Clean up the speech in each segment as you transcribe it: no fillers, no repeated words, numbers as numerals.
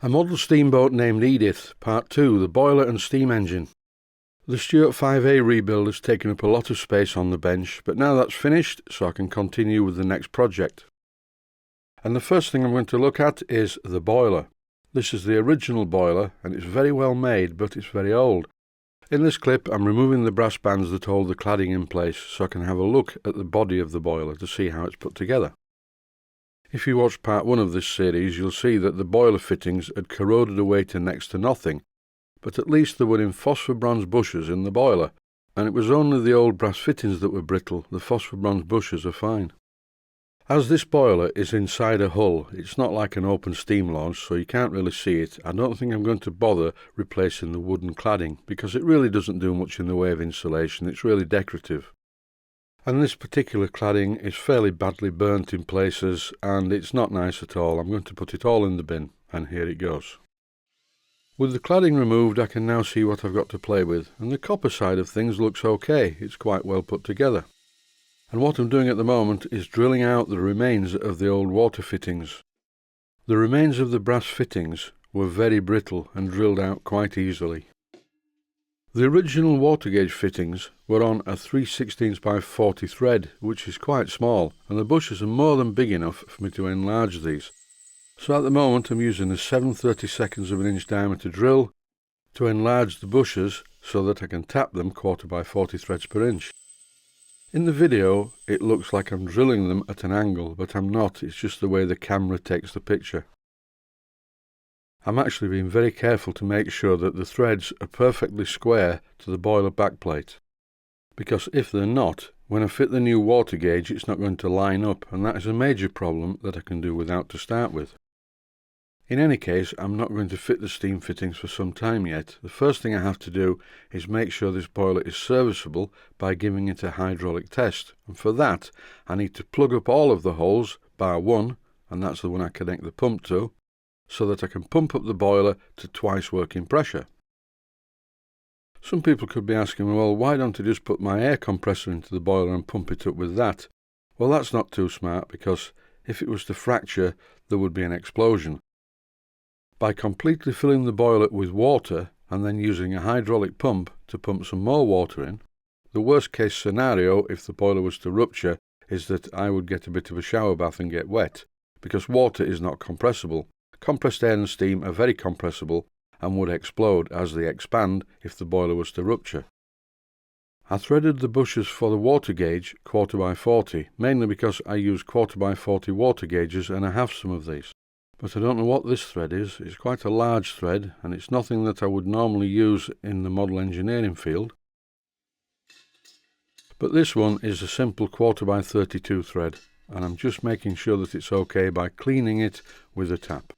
A model steamboat named Edith, Part 2, the boiler and steam engine. The Stuart 5A rebuild has taken up a lot of space on the bench, but now that's finished, so I can continue with the next project. And the first thing I'm going to look at is the boiler. This is the original boiler, and it's very well made, but it's very old. In this clip, I'm removing the brass bands that hold the cladding in place, so I can have a look at the body of the boiler to see how it's put together. If you watch part 1 of this series, you'll see that the boiler fittings had corroded away to next to nothing, but at least there were in phosphor bronze bushes in the boiler, and it was only the old brass fittings that were brittle. The phosphor bronze bushes are fine. As this boiler is inside a hull, it's not like an open steam launch, so you can't really see it. I don't think I'm going to bother replacing the wooden cladding, because it really doesn't do much in the way of insulation. It's really decorative. And this particular cladding is fairly badly burnt in places, and it's not nice at all. I'm going to put it all in the bin, and here it goes. With the cladding removed, I can now see what I've got to play with, and the copper side of things looks okay. It's quite well put together. And what I'm doing at the moment is drilling out the remains of the old water fittings. The remains of the brass fittings were very brittle and drilled out quite easily. The original water gauge fittings were on a 3/16 by 40 thread, which is quite small, and the bushes are more than big enough for me to enlarge these. So at the moment I'm using a 7/32 of an inch diameter drill to enlarge the bushes so that I can tap them 1/4 by 40 threads per inch. In the video it looks like I'm drilling them at an angle, but I'm not. It's just the way the camera takes the picture. I'm actually being very careful to make sure that the threads are perfectly square to the boiler backplate, because if they're not, when I fit the new water gauge it's not going to line up, and that is a major problem that I can do without to start with. In any case, I'm not going to fit the steam fittings for some time yet. The first thing I have to do is make sure this boiler is serviceable by giving it a hydraulic test, and for that I need to plug up all of the holes bar one, and that's the one I connect the pump to, so that I can pump up the boiler to twice working pressure. Some people could be asking, well, why don't I just put my air compressor into the boiler and pump it up with that? Well, that's not too smart, because if it was to fracture, there would be an explosion. By completely filling the boiler with water and then using a hydraulic pump to pump some more water in, the worst case scenario if the boiler was to rupture is that I would get a bit of a shower bath and get wet, because water is not compressible. Compressed air and steam are very compressible and would explode as they expand if the boiler was to rupture. I threaded the bushes for the water gauge 1/4 by 40, mainly because I use 1/4 by 40 water gauges and I have some of these. But I don't know what this thread is. It's quite a large thread, and it's nothing that I would normally use in the model engineering field. But this one is a simple 1/4 by 32 thread, and I'm just making sure that it's okay by cleaning it with a tap.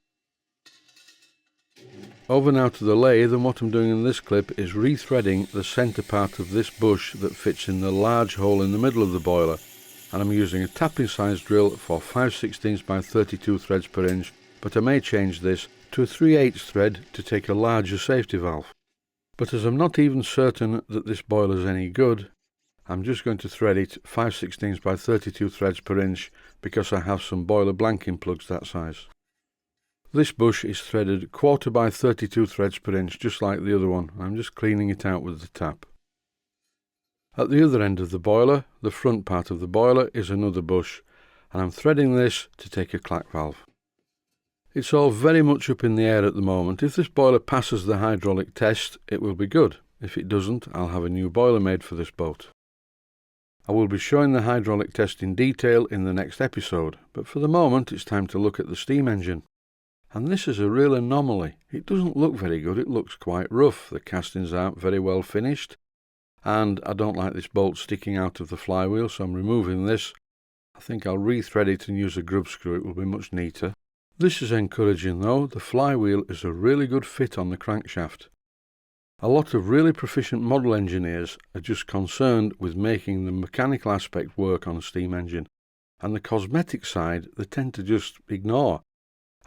Over now to the lathe, and what I'm doing in this clip is rethreading the centre part of this bush that fits in the large hole in the middle of the boiler, and I'm using a tapping size drill for 5/16 by 32 threads per inch, but I may change this to a 3/8 thread to take a larger safety valve. But as I'm not even certain that this boiler is any good, I'm just going to thread it 5/16 by 32 threads per inch because I have some boiler blanking plugs that size. This bush is threaded 1/4 by 32 threads per inch, just like the other one. I'm just cleaning it out with the tap. At the other end of the boiler, the front part of the boiler, is another bush, and I'm threading this to take a clack valve. It's all very much up in the air at the moment. If this boiler passes the hydraulic test, it will be good. If it doesn't, I'll have a new boiler made for this boat. I will be showing the hydraulic test in detail in the next episode, but for the moment it's time to look at the steam engine. And this is a real anomaly. It doesn't look very good. It looks quite rough. The castings aren't very well finished, and I don't like this bolt sticking out of the flywheel, so I'm removing this. I think I'll rethread it and use a grub screw. It will be much neater. This is encouraging though. The flywheel is a really good fit on the crankshaft. A lot of really proficient model engineers are just concerned with making the mechanical aspect work on a steam engine, and the cosmetic side they tend to just ignore.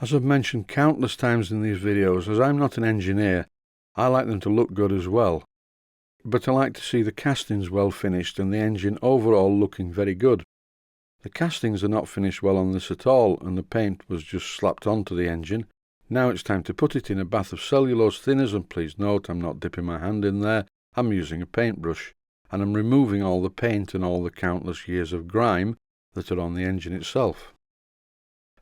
As I've mentioned countless times in these videos, as I'm not an engineer, I like them to look good as well. But I like to see the castings well finished and the engine overall looking very good. The castings are not finished well on this at all, and the paint was just slapped onto the engine, Now it's time to put it in a bath of cellulose thinners, and please note I'm not dipping my hand in there, I'm using a paintbrush, and I'm removing all the paint and all the countless years of grime that are on the engine itself.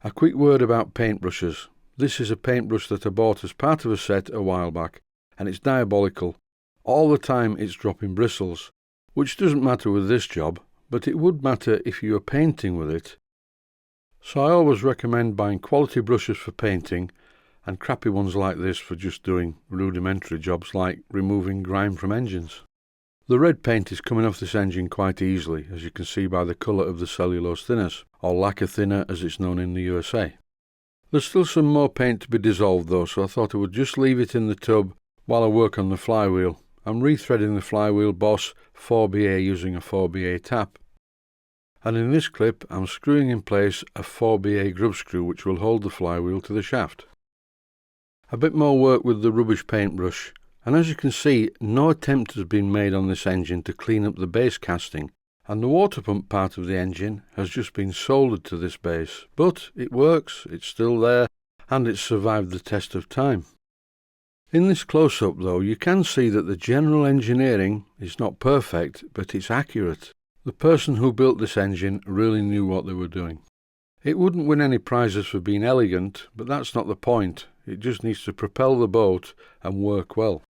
A quick word about paintbrushes. This is a paintbrush that I bought as part of a set a while back, and it's diabolical. All the time it's dropping bristles, which doesn't matter with this job, but it would matter if you were painting with it. So I always recommend buying quality brushes for painting, and crappy ones like this for just doing rudimentary jobs like removing grime from engines. The red paint is coming off this engine quite easily, as you can see by the colour of the cellulose thinners, or lacquer thinner as it's known in the USA. There's still some more paint to be dissolved though, so I thought I would just leave it in the tub while I work on the flywheel. I'm rethreading the flywheel boss 4BA using a 4BA tap. And in this clip I'm screwing in place a 4BA grub screw which will hold the flywheel to the shaft. A bit more work with the rubbish paintbrush, and as you can see no attempt has been made on this engine to clean up the base casting, and the water pump part of the engine has just been soldered to this base, but it works, it's still there, and it's survived the test of time. In this close-up though, you can see that the general engineering is not perfect, but it's accurate. The person who built this engine really knew what they were doing. It wouldn't win any prizes for being elegant, but that's not the point. It just needs to propel the boat and work well.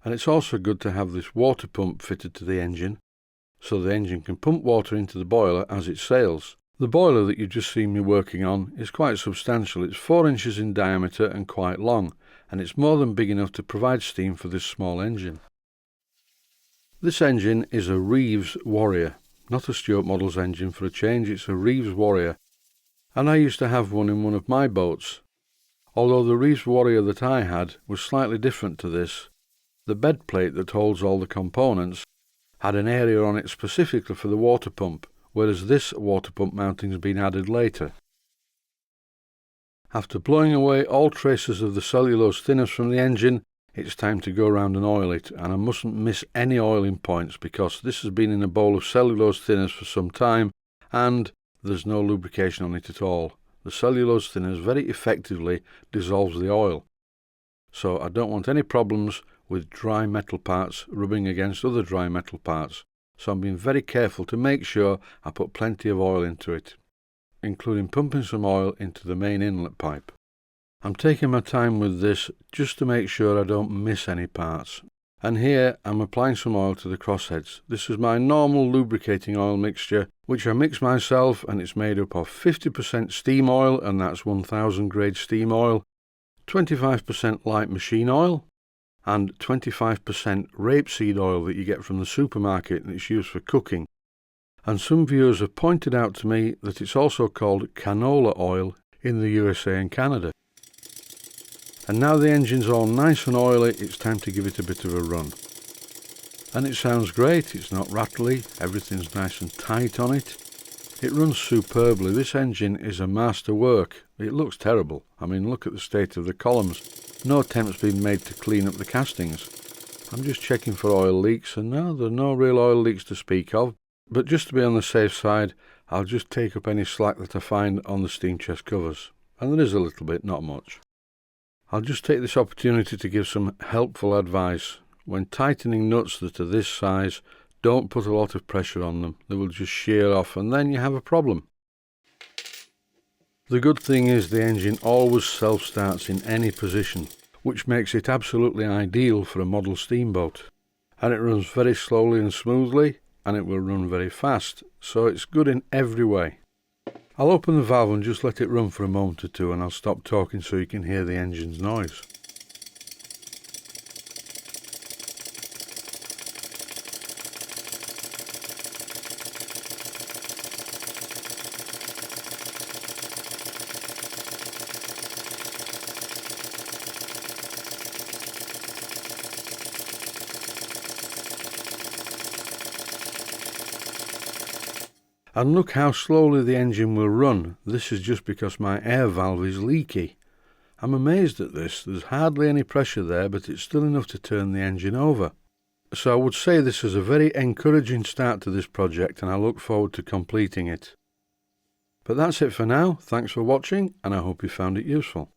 And it's also good to have this water pump fitted to the engine, so the engine can pump water into the boiler as it sails. The boiler that you've just seen me working on is quite substantial. It's 4 inches in diameter and quite long, and it's more than big enough to provide steam for this small engine. This engine is a Reeves Warrior, not a Stuart Models engine for a change, it's a Reeves Warrior, and I used to have one in one of my boats. Although the Reeves Warrior that I had was slightly different to this. The bed plate that holds all the components had an area on it specifically for the water pump, whereas this water pump mounting has been added later. After blowing away all traces of the cellulose thinners from the engine, it's time to go around and oil it, and I mustn't miss any oiling points because this has been in a bowl of cellulose thinners for some time and there's no lubrication on it at all. The cellulose thinners very effectively dissolves the oil, so I don't want any problems with dry metal parts rubbing against other dry metal parts, so I'm being very careful to make sure I put plenty of oil into it, including pumping some oil into the main inlet pipe. I'm taking my time with this just to make sure I don't miss any parts. And here I'm applying some oil to the crossheads. This is my normal lubricating oil mixture, which I mix myself, and it's made up of 50% steam oil, and that's 1000 grade steam oil, 25% light machine oil, and 25% rapeseed oil that you get from the supermarket and it's used for cooking. And some viewers have pointed out to me that it's also called canola oil in the USA and Canada. And now the engine's all nice and oily, it's time to give it a bit of a run. And it sounds great, it's not rattly, everything's nice and tight on it. It runs superbly. This engine is a masterwork. It looks terrible. I mean, look at the state of the columns. No attempt's been made to clean up the castings. I'm just checking for oil leaks, and no, there are no real oil leaks to speak of. But just to be on the safe side, I'll just take up any slack that I find on the steam chest covers. And there is a little bit, not much. I'll just take this opportunity to give some helpful advice. When tightening nuts that are this size, don't put a lot of pressure on them. They will just shear off and then you have a problem. The good thing is the engine always self-starts in any position, which makes it absolutely ideal for a model steamboat. And it runs very slowly and smoothly, and it will run very fast, so it's good in every way. I'll open the valve and just let it run for a moment or two, and I'll stop talking so you can hear the engine's noise. And look how slowly the engine will run. This is just because my air valve is leaky. I'm amazed at this. There's hardly any pressure there, but it's still enough to turn the engine over. So I would say this is a very encouraging start to this project, and I look forward to completing it. But that's it for now. Thanks for watching, and I hope you found it useful.